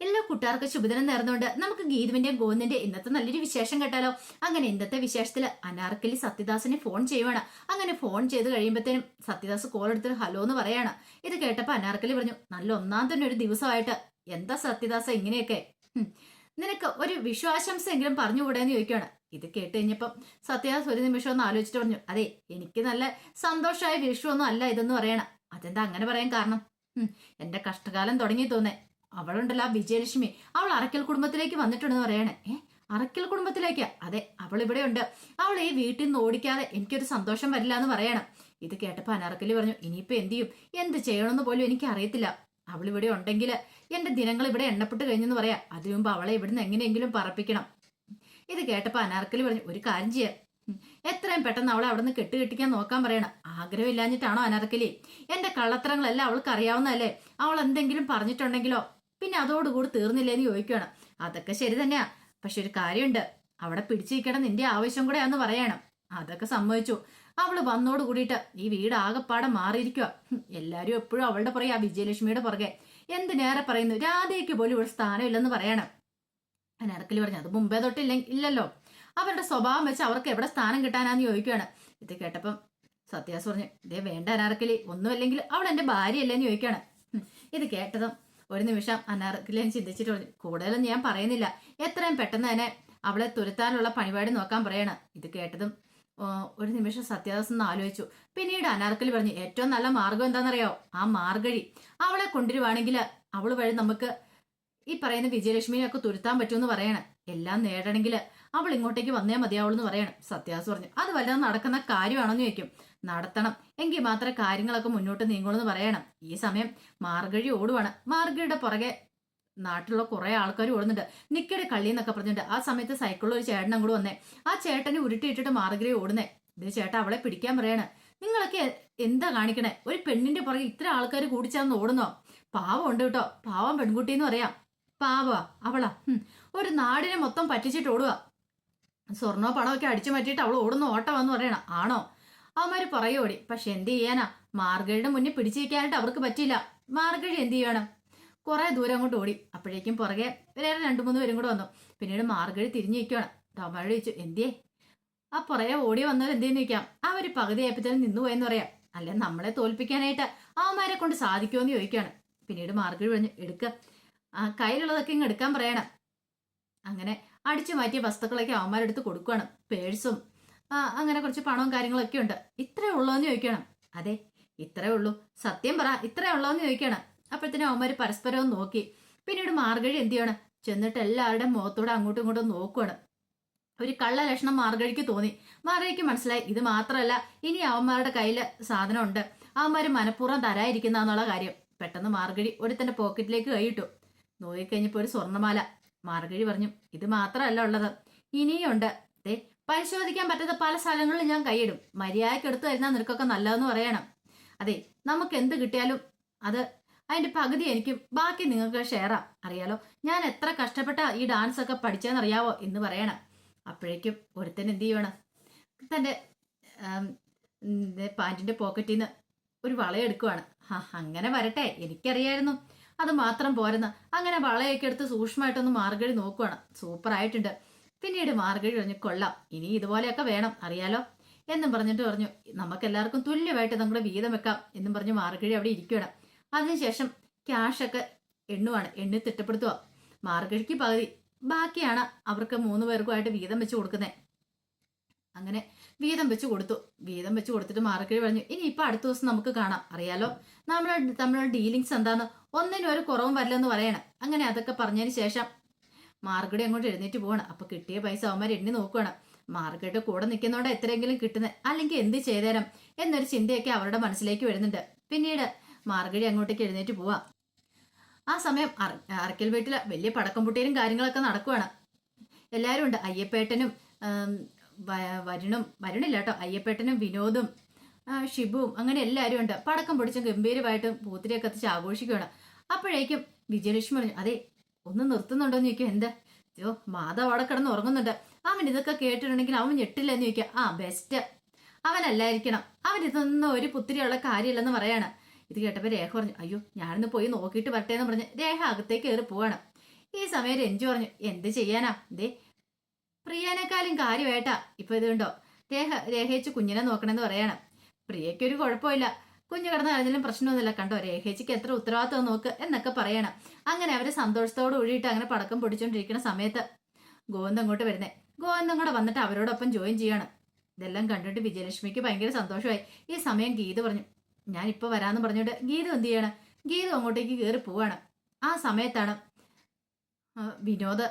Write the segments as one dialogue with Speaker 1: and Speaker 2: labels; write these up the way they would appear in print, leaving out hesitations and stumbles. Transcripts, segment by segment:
Speaker 1: എല്ലാ കൂട്ടുകാർക്കും ശുഭദിനം നേർന്നുകൊണ്ട് നമുക്ക് ഗീതുവിന്റെയും ഗോവിന്ദിന്റെ ഇന്നത്തെ നല്ലൊരു വിശേഷം കേട്ടാലോ. അങ്ങനെ ഇന്നത്തെ വിശേഷത്തില് അനാർക്കലി സത്യദാസിനെ ഫോൺ ചെയ്യുവാണ്. അങ്ങനെ ഫോൺ ചെയ്ത് കഴിയുമ്പോഴത്തേനും സത്യദാസ് കോൾ എടുത്തിട്ട് ഹലോ എന്ന് പറയാണ്. ഇത് കേട്ടപ്പോ അനാർക്കലി പറഞ്ഞു, നല്ല ഒന്നാം തന്നെ ഒരു ദിവസമായിട്ട് എന്താ സത്യദാസ ഇങ്ങനെയൊക്കെ, നിനക്ക് ഒരു വിശ്വാശംസ എങ്കിലും പറഞ്ഞുകൂടെന്ന് ചോദിക്കുകയാണ്. ഇത് കേട്ട് കഴിഞ്ഞപ്പം സത്യദാസ് ഒരു നിമിഷം ഒന്ന് ആലോചിച്ചിട്ട് പറഞ്ഞു, അതെ എനിക്ക് നല്ല സന്തോഷമായ വിഷയമൊന്നും അല്ല ഇതെന്ന് പറയണം. അതെന്താ അങ്ങനെ പറയാൻ കാരണം? എന്റെ കഷ്ടകാലം തുടങ്ങി തോന്നേ. അവളുണ്ടല്ലോ ആ വിജയലക്ഷ്മി, അവൾ അറക്കൽ കുടുംബത്തിലേക്ക് വന്നിട്ടുണ്ടെന്ന് പറയണേ. അറക്കൽ കുടുംബത്തിലേക്ക്? അതെ, അവൾ ഇവിടെ ഉണ്ട്. അവൾ ഈ വീട്ടിൽ നിന്ന് ഓടിക്കാതെ എനിക്കൊരു സന്തോഷം വരില്ല എന്ന് പറയണം. ഇത് കേട്ടപ്പോ അനാർക്കലി പറഞ്ഞു, ഇനിയിപ്പോ എന്ത് ചെയ്യും, എന്ത് ചെയ്യണമെന്ന് പോലും എനിക്ക് അറിയത്തില്ല. അവൾ ഇവിടെ ഉണ്ടെങ്കിൽ എന്റെ ദിനങ്ങൾ ഇവിടെ എണ്ണപ്പെട്ട് കഴിഞ്ഞെന്ന് പറയാം. അതിനു മുമ്പ് അവളെ ഇവിടുന്ന് എങ്ങനെയെങ്കിലും പറപ്പിക്കണം. ഇത് കേട്ടപ്പോ അനാർക്കലി പറഞ്ഞു, ഒരു കാര്യം ചെയ്യാം, എത്രയും പെട്ടെന്ന് അവളെ അവിടെ നിന്ന് കെട്ടുകെട്ടിക്കാൻ നോക്കാൻ പറയണം. ആഗ്രഹമില്ലാഞ്ഞിട്ടാണോ അനാർക്കലി? എന്റെ കള്ളത്തരങ്ങളെല്ലാം അവൾക്ക് അറിയാവുന്നതല്ലേ. അവൾ എന്തെങ്കിലും പറഞ്ഞിട്ടുണ്ടെങ്കിലോ പിന്നെ അതോടുകൂടി തീർന്നില്ലേന്ന് ചോദിക്കണം. അതൊക്കെ ശരി തന്നെയാ, പക്ഷെ ഒരു കാര്യമുണ്ട്, അവിടെ പിടിച്ചിരിക്കണം നിന്റെ ആവശ്യം കൂടെയാന്ന് പറയണം. അതൊക്കെ സമ്മതിച്ചു. അവള് വന്നോട് കൂടിയിട്ട് ഈ വീട് ആകെപ്പാടെ മാറിയിരിക്കുക. എല്ലാരും എപ്പോഴും അവളുടെ പുറകെ, ആ വിജയലക്ഷ്മിയുടെ പുറകെ. എന്തിനേറെ പറയുന്നു, രാധയ്ക്ക് പോലും ഇവിടെ സ്ഥാനമില്ലെന്ന് പറയണം. അനാർക്കലി പറഞ്ഞു, അത് മുമ്പേ ഇല്ലല്ലോ. അവരുടെ സ്വഭാവം വെച്ച് അവർക്ക് എവിടെ സ്ഥാനം കിട്ടാനാന്ന് ചോദിക്കുകയാണ്. ഇത് കേട്ടപ്പം സത്യാസ് പറഞ്ഞു, ഇതേ വേണ്ട അനാർക്കലി, ഒന്നുമല്ലെങ്കിൽ അവൾ എന്റെ ഭാര്യയല്ലേന്ന് ചോദിക്കുകയാണ്. ഇത് കേട്ടതും ഒരു നിമിഷം അനാർക്കലി ചിന്തിച്ചിട്ട് പറഞ്ഞു, കൂടുതലൊന്നും ഞാൻ പറയുന്നില്ല, എത്രയും പെട്ടെന്ന് തന്നെ അവളെ തുരത്താനുള്ള പണിപാടി നോക്കാൻ പറയണം. ഇത് കേട്ടതും ഒരു നിമിഷം സത്യാദാസ് ഒന്ന് ആലോചിച്ചു. പിന്നീട് അനാർക്കലി പറഞ്ഞു, ഏറ്റവും നല്ല മാർഗം എന്താണെന്നറിയോ? ആ മാർഗഴി അവളെ കൊണ്ടുവരുവാണെങ്കിൽ അവള് വഴി നമുക്ക് ഈ പറയുന്ന വിജയലക്ഷ്മിനെ ഒക്കെ തുരുത്താൻ പറ്റുമെന്ന് പറയണം. എല്ലാം നേടണമെങ്കിൽ അവൾ ഇങ്ങോട്ടേക്ക് വന്നേ മതിയാവുള്ളൂ പറയണം. സത്യാസ് പറഞ്ഞു, അത് വല്ലതും നടക്കുന്ന കാര്യമാണോന്ന് ചോദിക്കും. നടത്തണം, എങ്കിൽ മാത്രമേ കാര്യങ്ങളൊക്കെ മുന്നോട്ട് നീങ്ങുള്ളൂ എന്ന് പറയണം. ഈ സമയം മാർഗഴി ഓടുവാണ്. മാർഗഴിയുടെ പുറകെ നാട്ടിലുള്ള കുറെ ആൾക്കാർ ഓടുന്നുണ്ട്. നിക്കടെ കള്ളി എന്നൊക്കെ പറഞ്ഞിട്ട് ആ സമയത്ത് സൈക്കിളിൽ ഒരു ചേട്ടൻ അങ്ങോട്ട് വന്നേ. ആ ചേട്ടനെ ഉരുട്ടിയിട്ടിട്ട് മാർഗഴി ഓടുന്നേ. ഇത് ചേട്ടാ അവളെ പിടിക്കാൻ പറയാണ്. നിങ്ങളൊക്കെ എന്താ കാണിക്കണേ? ഒരു പെണ്ണിന്റെ പുറകെ ഇത്ര ആൾക്കാർ കൂടിച്ചാന്ന് ഓടുന്നോ? പാവം ഉണ്ട് കേട്ടോ, പാവം പെൺകുട്ടി എന്ന് പറയാം. പാവാ അവളാ, ഒരു നാടിനെ മൊത്തം പറ്റിച്ചിട്ട് ഓടുക. സ്വർണ്ണോ പണമൊക്കെ അടിച്ചു മാറ്റിയിട്ട് അവൾ ഓടുന്ന ഓട്ടമാന്ന് പറയണം. ആണോ? അവന്മാര് പറയോടി. പക്ഷെ എന്ത് ചെയ്യാനാ, മാർഗഴിയുടെ മുന്നിൽ പിടിച്ചിരിക്കാനായിട്ട് അവർക്ക് പറ്റിയില്ല. മാർഗഴി എന്ത് ചെയ്യണം, കുറെ ദൂരം അങ്ങോട്ട് ഓടി. അപ്പോഴേക്കും പുറകെ വേറെ 2-3 പേരും കൂടെ വന്നു. പിന്നീട് മാർഗഴി തിരിഞ്ഞു നിൽക്കുകയാണ്. അവന്മാരോട് ചോദിച്ചു, എന്തിയേ ആ പുറകെ ഓടി വന്നാൽ എന്തെന്ന് ചോദിക്കാം. അവര് പകുതി ആയപ്പോഴത്തേനും നിന്നു പോയെന്ന് പറയാം. അല്ലെ നമ്മളെ തോൽപ്പിക്കാനായിട്ട് അവന്മാരെ കൊണ്ട് സാധിക്കുമെന്ന് ചോദിക്കുകയാണ്. പിന്നീട് മാർഗഴി പറഞ്ഞു, എടുക്ക, കയ്യിലുള്ളതൊക്കെ ഇങ്ങ് എടുക്കാൻ പറയണം. അങ്ങനെ അടിച്ചു മാറ്റിയ വസ്തുക്കളൊക്കെ അവന്മാരെടുത്ത് കൊടുക്കുകയാണ്. പേഴ്സും അങ്ങനെ കുറച്ച് പണവും കാര്യങ്ങളൊക്കെ ഉണ്ട്. ഇത്രേ ഉള്ളോന്ന് ചോദിക്കണം. അതെ ഇത്രേ ഉള്ളൂ, സത്യം പറ ഇത്രേ ഉള്ളോന്ന് ചോദിക്കണം. അപ്പോഴത്തേനും അവന്മാര് പരസ്പരം നോക്കി. പിന്നീട് മാർഗഴി എന്ത് ചെയ്യണം, ചെന്നിട്ട് എല്ലാവരുടെയും മുഖത്തൂടെ അങ്ങോട്ടും ഇങ്ങോട്ടും നോക്കുകയാണ്. ഒരു കള്ള ലക്ഷണം മാർഗഴിക്ക് തോന്നി. മാർഗഴിക്ക് മനസ്സിലായി ഇത് മാത്രമല്ല, ഇനി അവന്മാരുടെ കയ്യിൽ സാധനം ഉണ്ട്, അവന്മാര് മനഃപൂർവ്വം തരാതിരിക്കുന്ന കാര്യം. പെട്ടെന്ന് മാർഗഴി ഒരുത്തന്റെ പോക്കറ്റിലേക്ക് കൈയിട്ടു. നോക്കിക്കഴിഞ്ഞപ്പോ ഒരു സ്വർണ്ണമാല. മാർഗഴി പറഞ്ഞു, ഇത് മാത്രമല്ല ഉള്ളത്, ഇനിയുണ്ട്. പരിശോധിക്കാൻ പറ്റാത്ത പല സ്ഥലങ്ങളിലും ഞാൻ കൈയിടും. മര്യാദയ്ക്ക് എടുത്തു തരുന്ന നിനക്കൊക്കെ നല്ലതെന്ന് പറയണം. അതെ, നമുക്ക് എന്ത് കിട്ടിയാലും അത് അതിന്റെ പകുതി എനിക്കും ബാക്കി നിങ്ങൾക്ക് ഷെയറാ. അറിയാലോ ഞാൻ എത്ര കഷ്ടപ്പെട്ട ഈ ഡാൻസ് ഒക്കെ പഠിച്ചെന്നറിയാവോ എന്ന് പറയണം. അപ്പോഴേക്കും ഒരുത്തൻ എന്ത് ചെയ്യണം, തന്റെ പാൻറ്റിന്റെ പോക്കറ്റിൽ നിന്ന് ഒരു വളയെടുക്കുവാണ്. അങ്ങനെ വരട്ടെ, എനിക്കറിയായിരുന്നു അത് മാത്രം പോരെന്ന്. അങ്ങനെ വളയൊക്കെ എടുത്ത് സൂക്ഷ്മമായിട്ടൊന്ന് മാർഗഴി നോക്കുവാണ്. സൂപ്പറായിട്ടുണ്ട്. പിന്നീട് മാർഗഴി പറഞ്ഞു, കൊള്ളാം, ഇനി ഇതുപോലെയൊക്കെ വേണം അറിയാലോ എന്നും പറഞ്ഞിട്ട് പറഞ്ഞു, നമുക്കെല്ലാവർക്കും തുല്യമായിട്ട് നമ്മുടെ വീതം വെക്കാം എന്നും പറഞ്ഞ് മാർഗഴി അവിടെ ഇരിക്കുകയാണ്. അതിനുശേഷം ക്യാഷൊക്കെ എണ്ണി തിട്ടപ്പെടുത്തുക. മാർഗഴിക്ക് പകുതി, ബാക്കിയാണ് അവർക്ക് 3 പേർക്കുമായിട്ട് വീതം വെച്ച് കൊടുക്കുന്നത്. അങ്ങനെ വീതം വെച്ച് കൊടുത്തു. വീതം വെച്ച് കൊടുത്തിട്ട് മാർഗഴി പറഞ്ഞു, ഇനി ഇപ്പൊ അടുത്ത ദിവസം നമുക്ക് കാണാം. അറിയാലോ നമ്മളുടെ ഡീലിങ്സ് എന്താന്ന്, ഒന്നിനും ഒരു കുറവും വരില്ലെന്ന് പറയണം. അങ്ങനെ അതൊക്കെ പറഞ്ഞതിന് ശേഷം മാർഗഴി അങ്ങോട്ട് എഴുന്നേറ്റ് പോവാണ്. അപ്പൊ കിട്ടിയ പൈസ അവന്മാർ എണ്ണി നോക്കുകയാണ്. മാർഗഴിയുടെ കൂടെ നിൽക്കുന്നതുകൊണ്ട് എത്രയെങ്കിലും കിട്ടുന്നത്, അല്ലെങ്കിൽ എന്ത് ചെയ്തേരം എന്നൊരു ചിന്തയൊക്കെ അവരുടെ മനസ്സിലേക്ക് വരുന്നുണ്ട്. പിന്നീട് മാർഗഴി അങ്ങോട്ടേക്ക് എഴുന്നേറ്റ് പോവാ. ആ സമയം അറക്കൽ വീട്ടില് വലിയ പടക്കം പൊട്ടിയും കാര്യങ്ങളൊക്കെ നടക്കുവാണ്. എല്ലാവരും ഉണ്ട്. അയ്യപ്പേട്ടനും വരുണില്ല കേട്ടോ, അയ്യപ്പേട്ടനും വിനോദും ഷിബുവും അങ്ങനെ എല്ലാവരും ഉണ്ട്. പടക്കം പൊടിച്ചും ഗംഭീരമായിട്ടും പൂത്തിരിയൊക്കെ കത്തിച്ച് ആഘോഷിക്കുകയാണ്. അപ്പോഴേക്കും വിജയലക്ഷ്മി പറഞ്ഞു, അതെ ഒന്ന് നിർത്തുന്നുണ്ടോന്ന് ചോദിക്കുക. എന്താ? മാധവ് അവിടെ കിടന്ന് ഉറങ്ങുന്നുണ്ട്. അവൻ ഇതൊക്കെ കേട്ടിട്ടുണ്ടെങ്കിൽ അവൻ ഞെട്ടില്ലെന്ന് ചോദിക്കുക. ബെസ്റ്റ്, അവനല്ലായിരിക്കണം, അവൻ ഇതൊന്നും ഒരു പുത്തിരിയുള്ള കാര്യമില്ലെന്ന് പറയാണ്. ഇത് കേട്ടപ്പോൾ രേഖ പറഞ്ഞു, അയ്യോ ഞാനൊന്ന് പോയി നോക്കിയിട്ട് വരട്ടെ എന്ന് പറഞ്ഞ് രേഖ അകത്തേക്ക് കയറി പോവാണ്. ഈ സമയം രഞ്ജു പറഞ്ഞു എന്ത് ചെയ്യാനാ ദേ പ്രിയനേക്കാളും കാര്യമായിട്ടാ ഇപ്പൊ ഇത് കണ്ടോ രേഖയിച്ച് കുഞ്ഞിനെ നോക്കണമെന്ന് പറയാണ്. പ്രിയയ്ക്കൊരു കുഴപ്പമില്ല, കുഞ്ഞു കിടന്ന് കഴിഞ്ഞാലും പ്രശ്നമൊന്നുമില്ല, കണ്ടോ രേഖേച്ചിക്ക് എത്ര ഉത്തരവാദിത്വം നോക്ക് എന്നൊക്കെ പറയണം. അങ്ങനെ അവര് സന്തോഷത്തോട് കൂടിയിട്ട് അങ്ങനെ പടക്കം പൊടിച്ചോണ്ടിരിക്കുന്ന സമയത്ത് ഗോവിന്ദ് അങ്ങോട്ട് വരുന്നേ. ഗോവിന്ദ് അങ്ങോട്ട് വന്നിട്ട് അവരോടൊപ്പം ജോയിൻ ചെയ്യാണ്. ഇതെല്ലാം കണ്ടിട്ട് വിജയലക്ഷ്മിക്ക് ഭയങ്കര സന്തോഷമായി. ഈ സമയം ഗീത പറഞ്ഞു ഞാൻ ഇപ്പൊ വരാന്ന് പറഞ്ഞോണ്ട് ഗീത എന്ത് ചെയ്യണം, ഗീത അങ്ങോട്ടേക്ക് കയറി പോവാണ്. ആ സമയത്താണ് വിനോദ്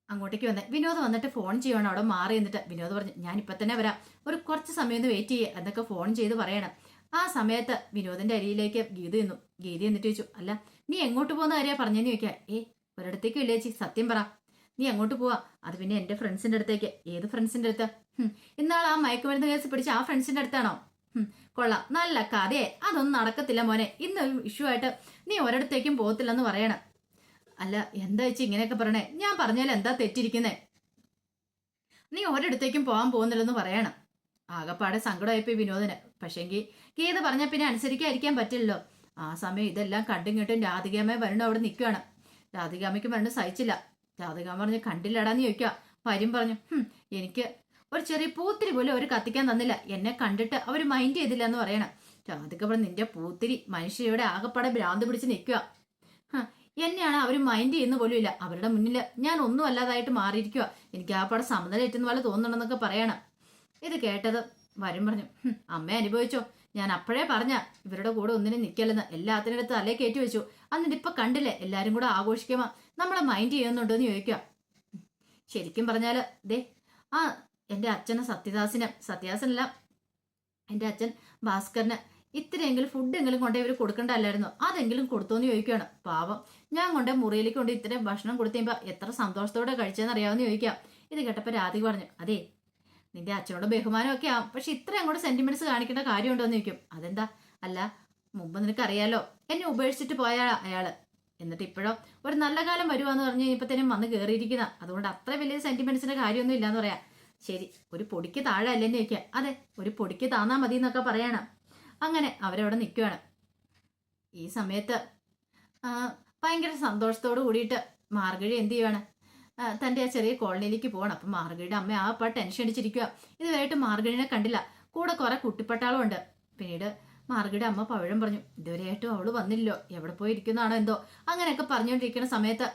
Speaker 1: അങ്ങോട്ടേക്ക് വന്നേ. വിനോദ് വന്നിട്ട് ഫോൺ ചെയ്യുവാണ്. അവിടെ മാറി നിന്നിട്ട് വിനോദ് പറഞ്ഞു ഞാൻ ഇപ്പൊ തന്നെ വരാം, ഒരു കുറച്ച് സമയം ഒന്ന് വെയിറ്റ് ചെയ്യേ എന്നൊക്കെ ഫോൺ ചെയ്ത് പറയണം. ആ സമയത്ത് വിനോദിന്റെ അരിയിലേക്ക് ഗീത നിന്നു. ഗീത എന്നിട്ട് ചോദിച്ചു അല്ല നീ എങ്ങോട്ട് പോകുന്ന കാര്യ പറഞ്ഞെന്ന് ചോദിക്കാം. ഒരിടത്തേക്കും ഇല്ലേ ചേച്ചി, സത്യം പറ നീ അങ്ങോട്ട് പോവാ? അത് പിന്നെ എന്റെ ഫ്രണ്ട്സിന്റെ അടുത്തേക്ക്. ഏത് ഫ്രണ്ട്സിന്റെ അടുത്ത്? ഇന്നാൾ ആ മയക്കുമരുന്ന് കേസ് പിടിച്ച ആ ഫ്രണ്ട്സിന്റെ അടുത്താണോ? കൊള്ളാം, നല്ല കഥയെ. അതൊന്നും നടക്കത്തില്ല മോനെ, ഇന്നൊരു ഇഷ്യൂ ആയിട്ട് നീ ഒരിടത്തേക്കും പോകത്തില്ലെന്ന് പറയണം. അല്ല എന്താ ചേച്ചി ഇങ്ങനെയൊക്കെ പറയണേ, ഞാൻ പറഞ്ഞാൽ എന്താ തെറ്റിരിക്കുന്നേ? നീ ഒരിടത്തേക്കും പോകാൻ പോകുന്നില്ലെന്ന് പറയണം. ആകപ്പാടെ സങ്കടമായിപ്പോയി വിനോദിന്. പക്ഷെങ്കിൽ ഗീത പറഞ്ഞ പിന്നെ അനുസരിക്കാതിരിക്കാൻ പറ്റില്ലല്ലോ. ആ സമയം ഇതെല്ലാം കണ്ടും കേട്ടും രാധികാമ്മ വരണു അവിടെ നിൽക്കുകയാണ്. രാധികാമ്മയ്ക്ക് വരണു സഹിച്ചില്ല. രാധികാമ്മ പറഞ്ഞു കണ്ടില്ലടാന്ന് ചോദിക്കുക. വരും പറഞ്ഞു എനിക്ക് ഒരു ചെറിയ പൂത്തിരി പോലും അവർ കത്തിക്കാൻ തന്നില്ല, എന്നെ കണ്ടിട്ട് അവർ മൈൻഡ് ചെയ്തില്ല എന്ന് പറയണം. രാധിക പറഞ്ഞു നിന്റെ പൂത്തിരി മനുഷ്യരുടെ ആകപ്പാടെ ഭ്രാന്ത് പിടിച്ച് നിൽക്കുക. എന്നെയാണ് അവർ മൈൻഡ് ചെയ്യുന്ന പോലും ഇല്ല, അവരുടെ മുന്നിൽ ഞാൻ ഒന്നും അല്ലാതായിട്ട് മാറിയിരിക്കുക, എനിക്ക് ആകപ്പാടെ സമനിലേറ്റുന്ന പോലെ തോന്നണമെന്നൊക്കെ പറയണം. ഇത് കേട്ടത് വരും പറഞ്ഞു അമ്മ അനുഭവിച്ചോ, ഞാൻ അപ്പോഴേ പറഞ്ഞ ഇവരുടെ കൂടെ ഒന്നിനും നിൽക്കല്ലെന്ന്, എല്ലാത്തിനടുത്ത് തലേ കയറ്റി വെച്ചു. എന്നിട്ട് ഇപ്പൊ കണ്ടില്ലേ എല്ലാരും കൂടെ ആഘോഷിക്കുമ്പോ നമ്മളെ മൈൻഡ് ചെയ്യുന്നുണ്ടോ എന്ന് ചോദിക്കുക. ശരിക്കും പറഞ്ഞാല് ദേ ആ എന്റെ അച്ഛന് സത്യദാസനല്ല എന്റെ അച്ഛൻ ഭാസ്കരന് ഇത്രയെങ്കിലും ഫുഡെങ്കിലും കൊണ്ടേ ഇവർ കൊടുക്കണ്ടല്ലായിരുന്നു, അതെങ്കിലും കൊടുത്തോന്ന് ചോദിക്കുകയാണ്. പാവം ഞാൻ കൊണ്ടേ മുറിയിലേക്ക് കൊണ്ട് ഇത്രയും ഭക്ഷണം കൊടുത്തുമ്പോ എത്ര സന്തോഷത്തോടെ കഴിച്ചതെന്ന് അറിയാമെന്ന് ചോദിക്കാം. ഇത് കേട്ടപ്പോ രാധിക പറഞ്ഞു അതെ നിന്റെ അച്ഛനോട് ബഹുമാനമൊക്കെ ആവും, പക്ഷെ ഇത്ര അങ്ങോട്ട് സെന്റിമെന്റ്സ് കാണിക്കേണ്ട കാര്യമുണ്ടോ എന്ന് ചോദിക്കും. അതെന്താ? അല്ല മുമ്പ് നിനക്കറിയാലോ എന്നെ ഉപേക്ഷിച്ചിട്ട് പോയ അയാള്, എന്നിട്ട് ഇപ്പോഴോ ഒരു നല്ല കാലം വരുവാന്ന് പറഞ്ഞ് ഇപ്പത്തേനും വന്ന് കയറിയിരിക്കുന്ന, അതുകൊണ്ട് അത്ര വലിയ സെന്റിമെന്റ്സിന്റെ കാര്യമൊന്നും ഇല്ലാന്ന് പറയാം. ശരി ഒരു പൊടിക്ക് താഴെ അല്ലെന്ന് ചോദിക്കുക. അതെ ഒരു പൊടിക്ക് താന്നാ മതി എന്നൊക്കെ പറയണം. അങ്ങനെ അവരവിടെ നിൽക്കുകയാണ്. ഈ സമയത്ത് ഭയങ്കര സന്തോഷത്തോട് കൂടിയിട്ട് മാർഗഴി എന്ത് ചെയ്യുവാണ്, തൻ്റെ ആ ചെറിയ കോളനിയിലേക്ക് പോകണം. അപ്പം മാർഗഴിയുടെ അമ്മ ആ പാട്ട് ടെൻഷൻ അടിച്ചിരിക്കുക. ഇതുവരെയായിട്ട് മാർഗഴിനെ കണ്ടില്ല, കൂടെ കുറെ കുട്ടിപ്പട്ടാളും ഉണ്ട്. പിന്നീട് മാർഗഴിയുടെ അമ്മ പവിഴം പറഞ്ഞു ഇതുവരെയായിട്ടും അവള് വന്നില്ലല്ലോ, എവിടെ പോയി ഇരിക്കുന്നതാണോ എന്തോ. അങ്ങനെയൊക്കെ പറഞ്ഞുകൊണ്ടിരിക്കുന്ന സമയത്ത്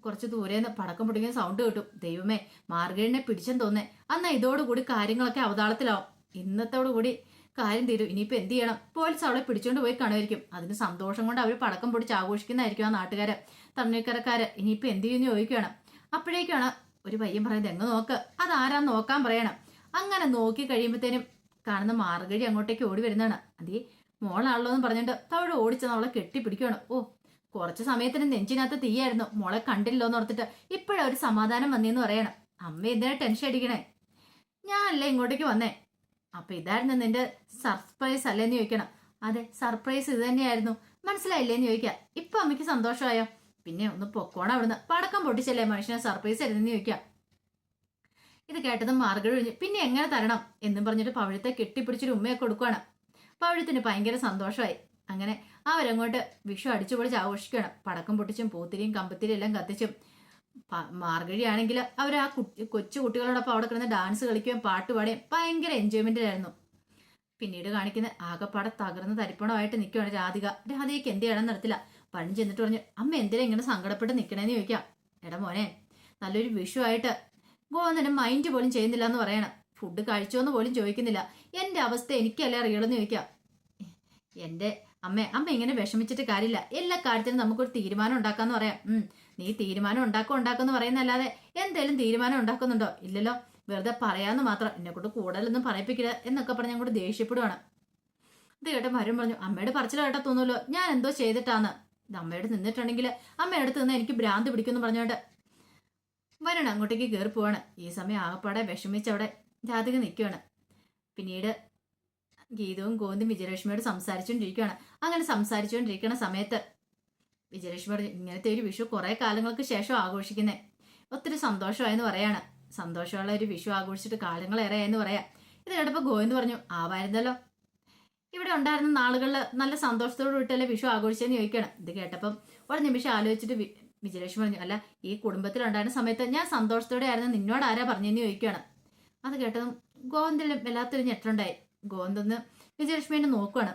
Speaker 1: കുറച്ച് ദൂരേന്ന് പടക്കം പൊടിക്കുന്ന സൗണ്ട് കിട്ടും. ദൈവമേ മാർഗഴിനെ പിടിച്ചെന്ന് തോന്നേ. എന്നാൽ ഇതോടുകൂടി കാര്യങ്ങളൊക്കെ അവതാളത്തിലാവും. ഇന്നത്തോടുകൂടി കാര്യം തീരും. ഇനിയിപ്പോൾ എന്ത് ചെയ്യണം? പോലീസ് അവളെ പിടിച്ചോണ്ട് പോയി കാണുമായിരിക്കും. അതിന് സന്തോഷം കൊണ്ട് അവർ പടക്കം പൊടിച്ച് ആഘോഷിക്കുന്നതായിരിക്കും ആ നാട്ടുകാര് തണ്ണീക്കരക്കാര്. ഇനിയിപ്പോൾ എന്ത് ചെയ്യുമെന്ന് ചോദിക്കുകയാണ്. അപ്പോഴേക്കാണ് ഒരു പയ്യൻ പറയുന്നത് എങ്ങ് നോക്ക്, അതാരാന്ന് നോക്കാൻ പറയണം. അങ്ങനെ നോക്കി കഴിയുമ്പോഴത്തേനും കാണുന്ന മാർഗഴി അങ്ങോട്ടേക്ക് ഓടി വരുന്നതാണ്. അതേ മോളാണല്ലോ എന്ന് പറഞ്ഞിട്ട് തവഴ ഓടിച്ചെന്ന് അവളെ കെട്ടിപ്പിടിക്കുകയാണ്. കുറച്ച് സമയത്തിന് നെഞ്ചിനകത്ത് തീയായിരുന്നു, മോളെ കണ്ടില്ലോ എന്ന് ഓർത്തിട്ട് ഇപ്പോഴൊരു സമാധാനം വന്നേന്ന് പറയണം. അമ്മ എന്തിനാ ടെൻഷൻ അടിക്കണേ? ഞാനല്ലേ ഇങ്ങോട്ടേക്ക് വന്നേ, അപ്പൊ ഇതായിരുന്നു നിന്റെ സർപ്രൈസ് അല്ലേന്ന് ചോദിക്കണം. അതെ സർപ്രൈസ് ഇത് തന്നെയായിരുന്നു, മനസ്സിലായില്ലേന്ന് ചോദിക്കാം. ഇപ്പൊ അമ്മയ്ക്ക് സന്തോഷമായോ? പിന്നെ ഒന്ന് പൊക്കോണം അവിടുന്ന്, പടക്കം പൊട്ടിച്ചല്ലേ മനുഷ്യനെ സർപ്രൈസ് ആയിരുന്നെന്ന് ചോദിക്കാം. ഇത് കേട്ടതും മാർഗഴി ഒഴിഞ്ഞു. പിന്നെ എങ്ങനെ തരണം എന്നും പറഞ്ഞിട്ട് പവിഴത്തെ കെട്ടിപ്പിടിച്ചൊരു ഉമ്മയൊക്കെ കൊടുക്കുകയാണ്. പവിഴത്തിന് ഭയങ്കര സന്തോഷമായി. അങ്ങനെ അവരങ്ങോട്ട് വിഷു അടിച്ചുപൊളിച്ച് ആഘോഷിക്കുകയാണ്. പടക്കം പൊട്ടിച്ചും പൂത്തിരിയും കമ്പത്തിരിയും എല്ലാം കത്തിച്ചും. മാർഗഴിയാണെങ്കിൽ അവർ ആ കൊച്ചു കുട്ടികളോടൊപ്പം അവിടെ കിടന്ന് ഡാൻസ് കളിക്കുകയും പാട്ട് പാടുകയും ഭയങ്കര എൻജോയ്മെന്റിലായിരുന്നു. പിന്നീട് കാണിക്കുന്ന ആകപ്പാടെ തകർന്ന് തരിപ്പണമായിട്ട് നിൽക്കുകയാണ് രാധിക. രാധികയ്ക്ക് എന്ത് ചെയ്യണമെന്ന് നടത്തില്ല. പഴം ചെന്നിട്ട് പറഞ്ഞു അമ്മ എന്തിനാ ഇങ്ങനെ സങ്കടപ്പെട്ട് നിൽക്കണേന്ന് ചോദിക്കാം. എടാ മോനെ നല്ലൊരു വിഷു ആയിട്ട് ഗോവന്ദനം മൈൻഡ് പോലും ചെയ്യുന്നില്ല എന്ന് പറയണം. ഫുഡ് കഴിച്ചോന്ന് പോലും ചോദിക്കുന്നില്ല. എന്റെ അവസ്ഥ എനിക്കല്ലേ അറിയണമെന്ന് ചോദിക്കാം. എന്റെ അമ്മ ഇങ്ങനെ വിഷമിച്ചിട്ട് കാര്യമില്ല, എല്ലാ കാര്യത്തിനും നമുക്കൊരു തീരുമാനം ഉണ്ടാക്കാന്ന് പറയാം. നീ തീരുമാനം ഉണ്ടാക്കുമെന്ന് പറയുന്നല്ലാതെ എന്തേലും തീരുമാനം ഉണ്ടാക്കുന്നുണ്ടോ? ഇല്ലല്ലോ, വെറുതെ പറയാന്ന് മാത്രം, എന്നെ കൊണ്ട് കൂടുതലൊന്നും പറയിപ്പിക്കില്ല എന്നൊക്കെ പറഞ്ഞ് അങ്ങോട്ട് ദേഷ്യപ്പെടുവാണ്. ഇത് കേട്ട മരം പറഞ്ഞു അമ്മയുടെ പറച്ചിൽ കേട്ടാ തോന്നുമല്ലോ ഞാൻ എന്തോ ചെയ്തിട്ടാന്ന്. ഇത് അമ്മയോട് നിന്നിട്ടുണ്ടെങ്കിൽ അമ്മയുടെ അടുത്ത് നിന്ന് എനിക്ക് ഭ്രാന്ത് പിടിക്കുമെന്ന് പറഞ്ഞോണ്ട് വരണം അങ്ങോട്ടേക്ക് കയറി പോവാണ്. ഈ സമയം ആകപ്പാടെ വിഷമിച്ചവിടെ രാധിക നിൽക്കുകയാണ്. പിന്നീട് ഗീതവും ഗോവിന്ദും വിജയലക്ഷ്മിയോട് സംസാരിച്ചുകൊണ്ടിരിക്കുകയാണ്. അങ്ങനെ സംസാരിച്ചുകൊണ്ടിരിക്കുന്ന സമയത്ത് വിജയലക്ഷ്മി പറഞ്ഞു ഇങ്ങനത്തെ ഒരു വിഷു കുറെ കാലങ്ങൾക്ക് ശേഷം ആഘോഷിക്കുന്നേ, ഒത്തിരി സന്തോഷമായെന്ന് പറയാണ്. സന്തോഷമുള്ള ഒരു വിഷു ആഘോഷിച്ചിട്ട് കാലങ്ങളേറെയായെന്ന് പറയാം. ഇത് കേട്ടപ്പോൾ ഗോവിന്ദ് പറഞ്ഞു ആവായിരുന്നല്ലോ, ഇവിടെ ഉണ്ടായിരുന്ന നാളുകളിൽ നല്ല സന്തോഷത്തോട് വിട്ടല്ലേ വിഷു ആഘോഷിച്ചെന്ന് ചോദിക്കണം. ഇത് കേട്ടപ്പം ഒരു നിമിഷം ആലോചിച്ചിട്ട് വിജയലക്ഷ്മി പറഞ്ഞു, അല്ല ഈ കുടുംബത്തിലുണ്ടായിരുന്ന സമയത്ത് ഞാൻ സന്തോഷത്തോടെ ആയിരുന്നു, നിന്നോട് ആരാ പറഞ്ഞെന്ന് ചോദിക്കുകയാണ്. അത് കേട്ടതും ഗോവിന്ദനും വല്ലാത്തൊരു ഞെട്ടുണ്ടായി. ഗോവിന്ദന്ന് വിജയലക്ഷ്മിനെ നോക്കുവാണ്.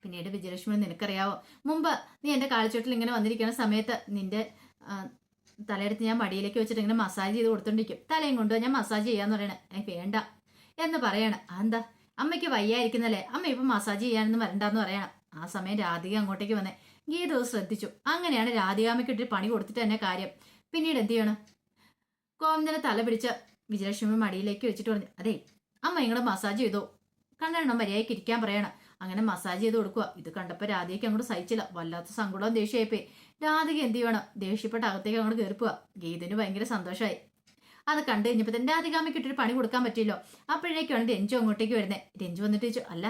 Speaker 1: പിന്നീട് വിജയലക്ഷ്മി, നിനക്കറിയാവോ, മുമ്പ് നീ എൻ്റെ കാൽച്ചുവട്ടിൽ ഇങ്ങനെ വന്നിരിക്കുന്ന സമയത്ത് നിന്റെ തലയെടുത്ത് ഞാൻ മടിയിലേക്ക് വെച്ചിട്ട് ഇങ്ങനെ മസാജ് ചെയ്ത് കൊടുത്തോണ്ടിരിക്കും, തലയും കൊണ്ടുപോയി ഞാൻ മസാജ് ചെയ്യാന്ന് പറയണേ. വേണ്ട എന്ന് പറയണം. എന്താ അമ്മയ്ക്ക് വയ്യായിരിക്കുന്നല്ലേ, അമ്മ ഇപ്പം മസാജ് ചെയ്യാനൊന്നും വരണ്ടെന്ന് പറയണം. ആ സമയം രാധിക അങ്ങോട്ടേക്ക് വന്നേ. ഗീതു ശ്രദ്ധിച്ചു. അങ്ങനെയാണ് രാധികാമ്മയ്ക്ക് ഇട്ട് പണി കൊടുത്തിട്ട് തന്നെ കാര്യം. പിന്നീട് എന്ത് ചെയ്യണം, ഗോവിന്ദനെ തല പിടിച്ച് വിജയലക്ഷ്മി മടിയിലേക്ക് വെച്ചിട്ട് പറഞ്ഞു, അതെ അമ്മ ഇങ്ങോട്ട് മസാജ് ചെയ്തോ, കണ്ണെണ്ണം മര്യാദയ്ക്ക് ഇരിക്കാൻ പറയണം. അങ്ങനെ മസാജ് ചെയ്ത് കൊടുക്കുക. ഇത് കണ്ടപ്പോൾ രാധികയ്ക്ക് അങ്ങോട്ട് സഹിച്ചില്ല, വല്ലാത്ത സങ്കടവും ദേഷ്യമായിപ്പോയി. രാധിക എന്ത് ചെയ്യണം, ദേഷ്യപ്പെട്ട അകത്തേക്ക് അങ്ങോട്ട് കയറിപ്പോവുക. ഗീതിന് ഭയങ്കര സന്തോഷമായി. അത് കണ്ടു കഴിഞ്ഞപ്പോൾ തന്നെ രാധികാമ്മയ്ക്ക് ഇട്ടൊരു പണി കൊടുക്കാൻ പറ്റില്ലോ. അപ്പോഴേക്കാണ് രഞ്ജു അങ്ങോട്ടേക്ക് വരുന്നത്. രഞ്ജു വന്നിട്ട് ചോദിച്ചു, അല്ല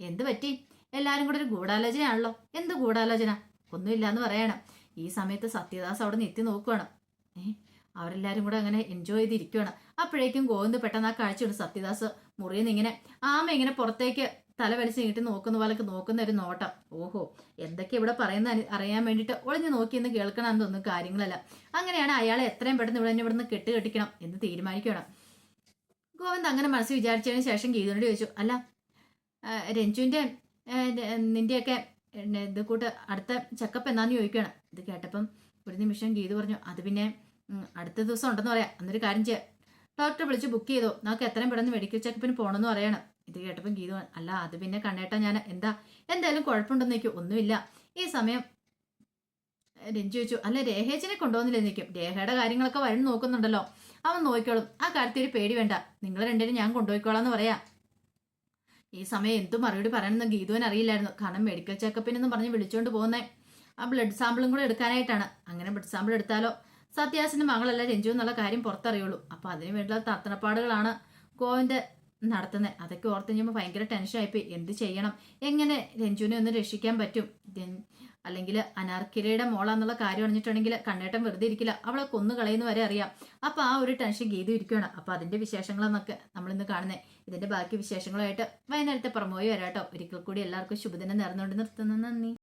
Speaker 1: എന്ത് പറ്റി, എല്ലാവരും കൂടെ ഒരു ഗൂഢാലോചനയാണല്ലോ. എന്ത് ഗൂഢാലോചന? ഒന്നുമില്ലാന്ന് പറയണം. ഈ സമയത്ത് സത്യദാസ് അവിടെ നിന്ന് എത്തി നോക്കുവാണ്. അവരെല്ലാരും കൂടെ അങ്ങനെ എൻജോയ് ചെയ്തിരിക്കുവാണ്. അപ്പോഴേക്കും ഗോവിന്ദ് പെട്ടെന്ന് ആ കാഴ്ചയുണ്ട്. സത്യദാസ് മുറിയിൽ നിന്ന് ഇങ്ങനെ ആമ ഇങ്ങനെ പുറത്തേക്ക് തല വലിച്ച് നീട്ടി നോക്കുന്ന പോലൊക്കെ നോക്കുന്ന ഒരു നോട്ടം. ഓഹോ, എന്തൊക്കെ ഇവിടെ പറയുന്ന അറിയാൻ വേണ്ടിയിട്ട് ഒളിഞ്ഞു നോക്കിയെന്ന് കേൾക്കണമെന്ന് തോന്നുന്നു കാര്യങ്ങളല്ല. അങ്ങനെയാണ് അയാളെ എത്രയും പെട്ടെന്ന് ഇവിടുന്ന് കെട്ടിക്കണം എന്ന് തീരുമാനിക്കണം. ഗോവിന്ദ് അങ്ങനെ മനസ്സ് വിചാരിച്ചതിന് ശേഷം ഗീതനോട് ചോദിച്ചു, അല്ല രഞ്ജുവിൻ്റെ നിന്റെയൊക്കെ ഇത് കൂട്ട് അടുത്ത ചെക്കപ്പ് എന്നാന്ന് ചോദിക്കുകയാണ്. ഇത് കേട്ടപ്പം ഒരു നിമിഷം ഗീത പറഞ്ഞു, അത് പിന്നെ അടുത്ത ദിവസം ഉണ്ടെന്ന് പറയാം. അന്നൊരു കാര്യം ചെയ്യാം, ഡോക്ടറെ വിളിച്ച് ബുക്ക് ചെയ്തോ, നമുക്ക് എത്രയും പെട്ടെന്ന് മെഡിക്കൽ ചെക്കപ്പിന് പോകണമെന്ന് പറയണം. ഇത് കേട്ടപ്പം ഗീത, അല്ല അത് പിന്നെ കണ്ണേട്ടാ ഞാൻ എന്തായാലും കുഴപ്പമുണ്ടെന്ന് നിൽക്കും. ഒന്നുമില്ല. ഈ സമയം രഞ്ജു ചോദിച്ചു, അല്ല രേഖേച്ചനെ കൊണ്ടുപോകുന്നില്ല നിൽക്കും, രേഖയുടെ കാര്യങ്ങളൊക്കെ വഴി നോക്കുന്നുണ്ടല്ലോ, അവൻ നോക്കിക്കോളും, ആ കാര്യത്തിൽ ഒരു പേടി വേണ്ട, നിങ്ങൾ രണ്ടുപേരും ഞാൻ കൊണ്ടുപോയിക്കോളാന്ന് പറയാം. ഈ സമയം എന്തും മറുപടി പറയണമെന്ന് ഗീതുവിന് അറിയില്ലായിരുന്നു. കാരണം മെഡിക്കൽ ചെക്കപ്പിനെന്നും പറഞ്ഞ് വിളിച്ചുകൊണ്ട് പോകുന്നേ ആ ബ്ലഡ് സാമ്പിളും കൂടെ എടുക്കാനായിട്ടാണ്. അങ്ങനെ ബ്ലഡ് സാമ്പിൾ എടുത്താലോ സത്യാസിന്റെ മകളല്ല രഞ്ജു എന്നുള്ള കാര്യം പുറത്തറിയുള്ളൂ. അപ്പൊ അതിന് വേണ്ടിയുള്ള തത്രപ്പാടുകളാണ് ഗോവിന്ദ് നടത്തുന്നത്. അതൊക്കെ ഓർത്ത് കഴിഞ്ഞപ്പോൾ ഭയങ്കര ടെൻഷനായിപ്പോയി. എന്ത് ചെയ്യണം, എങ്ങനെ രഞ്ജുവിനെ ഒന്ന് രക്ഷിക്കാൻ പറ്റും? അല്ലെങ്കിൽ അനാർക്കിലയുടെ മോളാന്നുള്ള കാര്യം അറിഞ്ഞിട്ടുണ്ടെങ്കിൽ കണ്ണേട്ടം വെറുതെ ഇരിക്കില്ല, അവളെ കൊന്നു കളയുന്ന വരെ അറിയാം. അപ്പൊ ആ ഒരു ടെൻഷൻ ഗീതു ഇരിക്കുകയാണ്. അപ്പൊ അതിന്റെ വിശേഷങ്ങളെന്നൊക്കെ നമ്മളിന്ന് കാണുന്നത്. ഇതിന്റെ ബാക്കി വിശേഷങ്ങളുമായിട്ട് വൈകുന്നേരത്തെ പ്രമോയി വരാട്ടോ. ഒരിക്കൽ കൂടി എല്ലാവർക്കും ശുഭദിനം നേർന്നുകൊണ്ട് നിർത്തുന്നു. നന്ദി.